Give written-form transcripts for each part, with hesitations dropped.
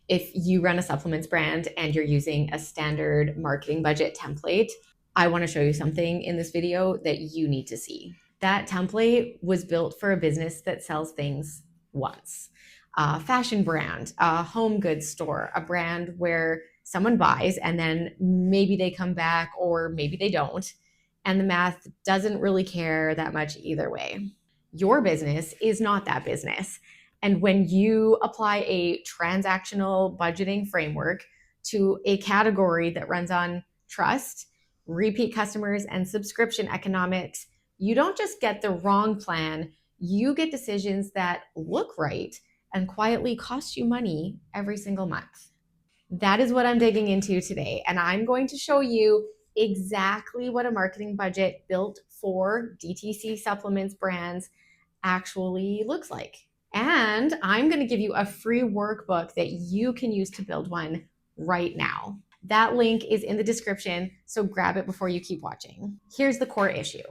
If you run a supplements brand and you're using a standard marketing budget template, I want to show you something in this video that you need to see. That template was built for a business that sells things once. A fashion brand, a home goods store, a brand where someone buys and then maybe they come back or maybe they don't. And the math doesn't really care that much either way. Your business is not that business. And when you apply a transactional budgeting framework to a category that runs on trust, repeat customers, and subscription economics, you don't just get the wrong plan, you get decisions that look right and quietly cost you money every single month. That is what I'm digging into today. And I'm going to show you exactly what a marketing budget built for DTC supplements brands actually looks like. And I'm going to give you a free workbook that you can use to build one right now. That link is in the description, so grab it before you keep watching. Here's the core issue.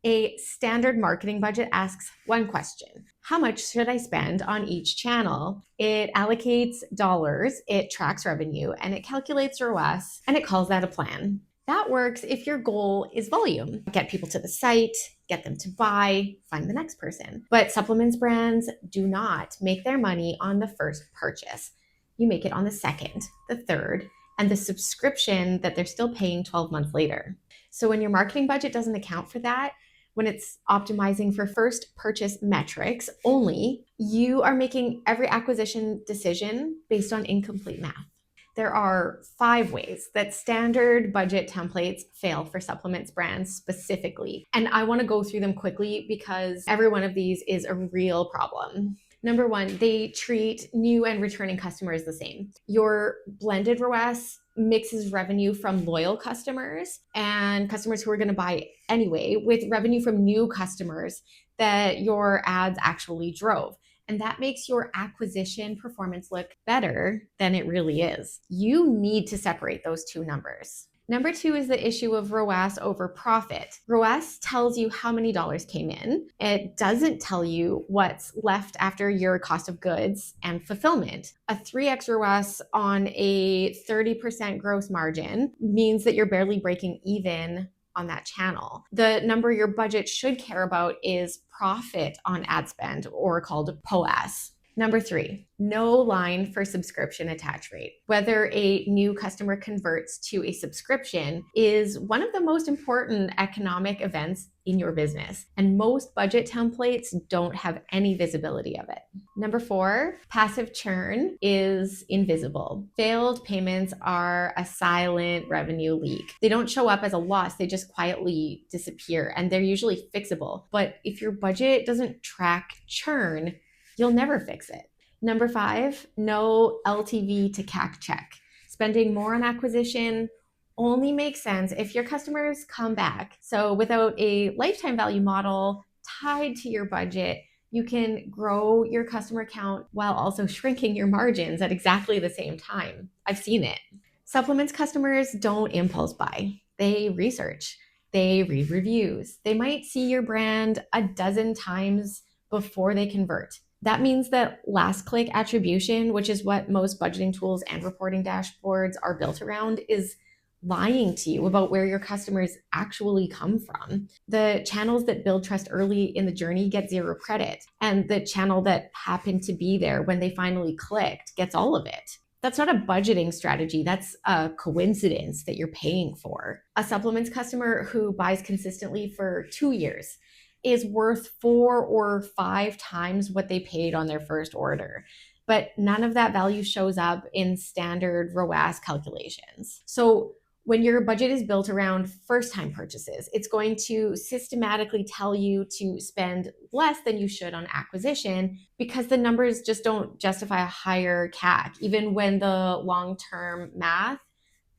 A standard marketing budget asks one question: how much should I spend on each channel? It allocates dollars, it tracks revenue, and it calculates ROAS, and it calls that a plan. That works if your goal is volume. Get people to the site, get them to buy, find the next person. But supplements brands do not make their money on the first purchase. You make it on the second, the third, and the subscription that they're still paying 12 months later. So when your marketing budget doesn't account for that, when it's optimizing for first purchase metrics only, you are making every acquisition decision based on incomplete math. There are 5 ways that standard budget templates fail for supplements brands specifically. And I want to go through them quickly because every one of these is a real problem. Number 1, they treat new and returning customers the same. Your blended ROAS mixes revenue from loyal customers and customers who are going to buy anyway with revenue from new customers that your ads actually drove. And that makes your acquisition performance look better than it really is. You need to separate those two numbers. Number 2 is the issue of ROAS over profit. ROAS tells you how many dollars came in. It doesn't tell you what's left after your cost of goods and fulfillment. A 3x ROAS on a 30% gross margin means that you're barely breaking even on that channel. The number your budget should care about is profit on ad spend, or called POAS. Number 3, no line for subscription attach rate. Whether a new customer converts to a subscription is one of the most important economic events in your business, and most budget templates don't have any visibility of it. Number 4, passive churn is invisible. Failed payments are a silent revenue leak. They don't show up as a loss, they just quietly disappear, and they're usually fixable. But if your budget doesn't track churn, you'll never fix it. Number 5, no LTV to CAC check. Spending more on acquisition only makes sense if your customers come back. So without a lifetime value model tied to your budget, you can grow your customer count while also shrinking your margins at exactly the same time. I've seen it. Supplements customers don't impulse buy. They research. They read reviews. They might see your brand a dozen times before they convert. That means that last click attribution, which is what most budgeting tools and reporting dashboards are built around, is lying to you about where your customers actually come from. The channels that build trust early in the journey get 0 credit, and the channel that happened to be there when they finally clicked gets all of it. That's not a budgeting strategy. That's a coincidence that you're paying for. A supplements customer who buys consistently for 2 years is worth 4 or 5 times what they paid on their first order. But none of that value shows up in standard ROAS calculations. So when your budget is built around first-time purchases, it's going to systematically tell you to spend less than you should on acquisition because the numbers just don't justify a higher CAC, even when the long-term math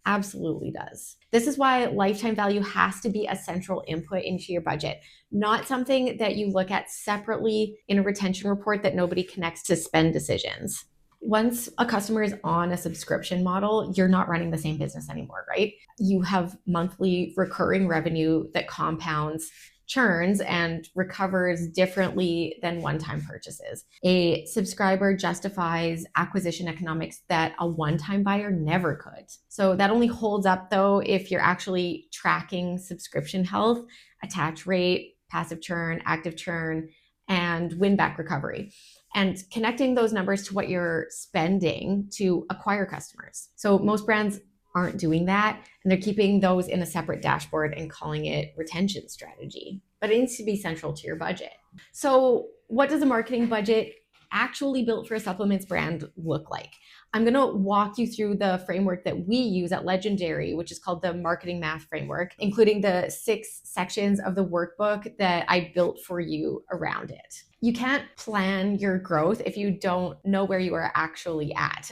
absolutely does. This is why lifetime value has to be a central input into your budget, not something that you look at separately in a retention report that nobody connects to spend decisions. Once a customer is on a subscription model, you're not running the same business anymore, right? You have monthly recurring revenue that compounds. churns and recovers differently than one-time purchases. A subscriber justifies acquisition economics that a one-time buyer never could. So that only holds up though if you're actually tracking subscription health, attach rate, passive churn, active churn, and win-back recovery, and connecting those numbers to what you're spending to acquire customers. So most brands aren't doing that, and they're keeping those in a separate dashboard and calling it retention strategy. But it needs to be central to your budget. So what does a marketing budget actually built for a supplements brand look like? I'm going to walk you through the framework that we use at Legendary, which is called the Marketing Math Framework, including the 6 sections of the workbook that I built for you around it. You can't plan your growth if you don't know where you are actually at.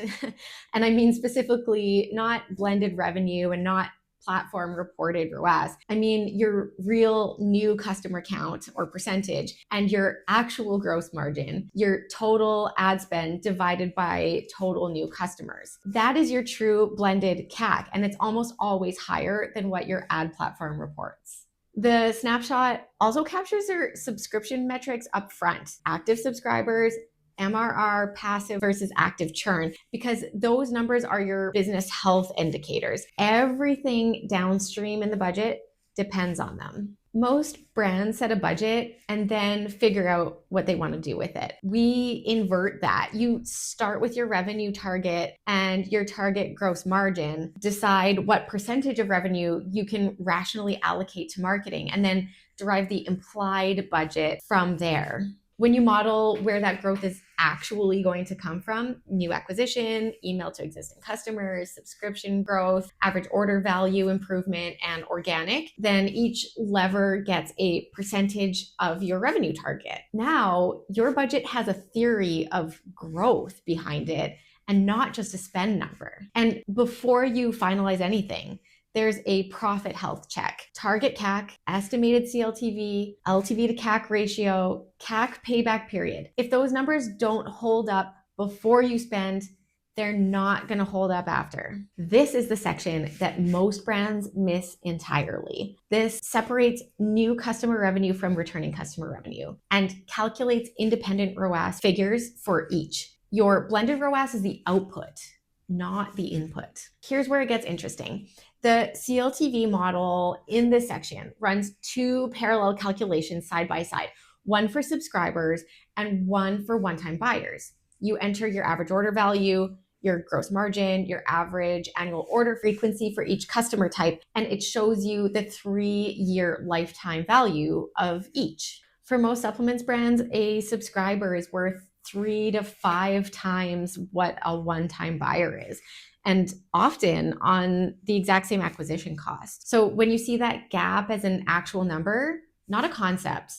And I mean specifically not blended revenue and not platform reported ROAS. I mean your real new customer count or percentage and your actual gross margin, your total ad spend divided by total new customers. That is your true blended CAC, and it's almost always higher than what your ad platform reports. The snapshot also captures their subscription metrics up front, active subscribers, MRR, passive versus active churn, because those numbers are your business health indicators. Everything downstream in the budget depends on them. Most brands set a budget and then figure out what they want to do with it. We invert that. You start with your revenue target and your target gross margin, decide what percentage of revenue you can rationally allocate to marketing, and then derive the implied budget from there. When you model where that growth is actually going to come from, new acquisition, email to existing customers, subscription growth, average order value improvement, and organic, then each lever gets a percentage of your revenue target. Now, your budget has a theory of growth behind it and not just a spend number. And before you finalize anything, there's a profit health check. Target CAC, estimated CLTV, LTV to CAC ratio, CAC payback period. If those numbers don't hold up before you spend, they're not going to hold up after. This is the section that most brands miss entirely. This separates new customer revenue from returning customer revenue and calculates independent ROAS figures for each. Your blended ROAS is the output, not the input. Here's where it gets interesting. The CLTV model in this section runs 2 parallel calculations side by side, one for subscribers and one for one-time buyers. You enter your average order value, your gross margin, your average annual order frequency for each customer type, and it shows you the 3-year lifetime value of each. For most supplements brands, a subscriber is worth 3 to 5 times what a one-time buyer is, and often on the exact same acquisition cost. So when you see that gap as an actual number, not a concept,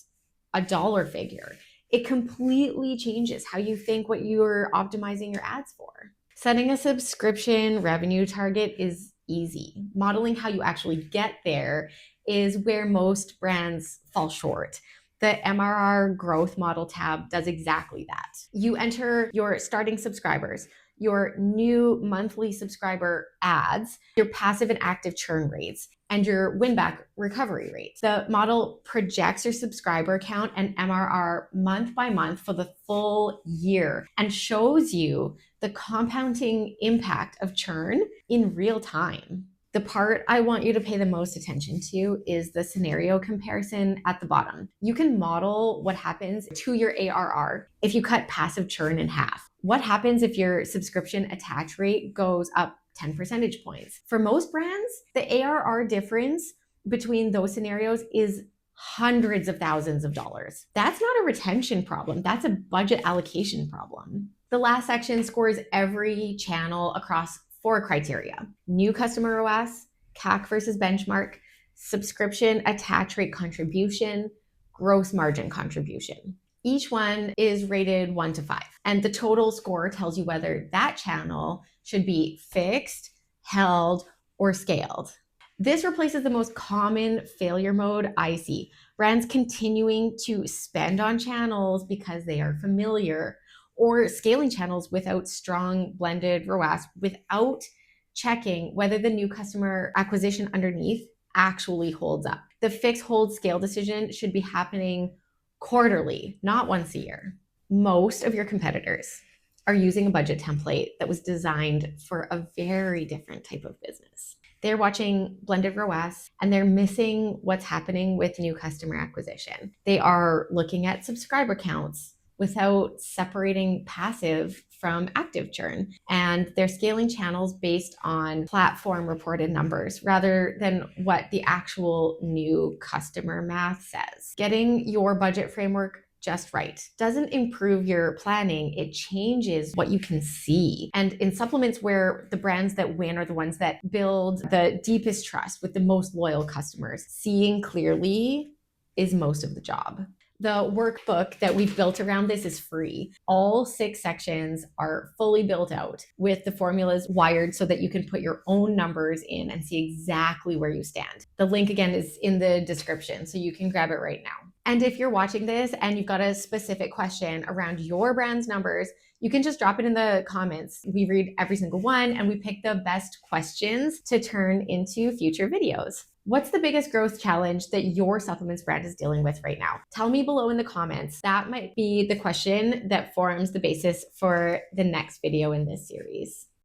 a dollar figure, it completely changes how you think what you're optimizing your ads for. Setting a subscription revenue target is easy. Modeling how you actually get there is where most brands fall short. The MRR growth model tab does exactly that. You enter your starting subscribers, your new monthly subscriber ads, your passive and active churn rates, and your win-back recovery rates. The model projects your subscriber count and MRR month by month for the full year and shows you the compounding impact of churn in real time. The part I want you to pay the most attention to is the scenario comparison at the bottom. You can model what happens to your ARR if you cut passive churn in half. What happens if your subscription attach rate goes up 10 percentage points? For most brands, the ARR difference between those scenarios is hundreds of thousands of dollars. That's not a retention problem. That's a budget allocation problem. The last section scores every channel across 4 criteria: new customer ROAS, CAC versus benchmark, subscription attach rate contribution, gross margin contribution. Each one is rated 1 to 5, and the total score tells you whether that channel should be fixed, held, or scaled. This replaces the most common failure mode I see: brands continuing to spend on channels because they are familiar, or scaling channels without strong blended ROAS without checking whether the new customer acquisition underneath actually holds up. The fix, hold, scale decision should be happening quarterly, not once a year. Most of your competitors are using a budget template that was designed for a very different type of business. They're watching blended ROAS and they're missing what's happening with new customer acquisition. They are looking at subscriber counts without separating passive from active churn. And they're scaling channels based on platform reported numbers rather than what the actual new customer math says. Getting your budget framework just right doesn't improve your planning, it changes what you can see. And in supplements, where the brands that win are the ones that build the deepest trust with the most loyal customers, seeing clearly is most of the job. The workbook that we've built around this is free. All 6 sections are fully built out with the formulas wired so that you can put your own numbers in and see exactly where you stand. The link again is in the description, so you can grab it right now. And if you're watching this and you've got a specific question around your brand's numbers, you can just drop it in the comments. We read every single one and we pick the best questions to turn into future videos. What's the biggest growth challenge that your supplements brand is dealing with right now? Tell me below in the comments. That might be the question that forms the basis for the next video in this series.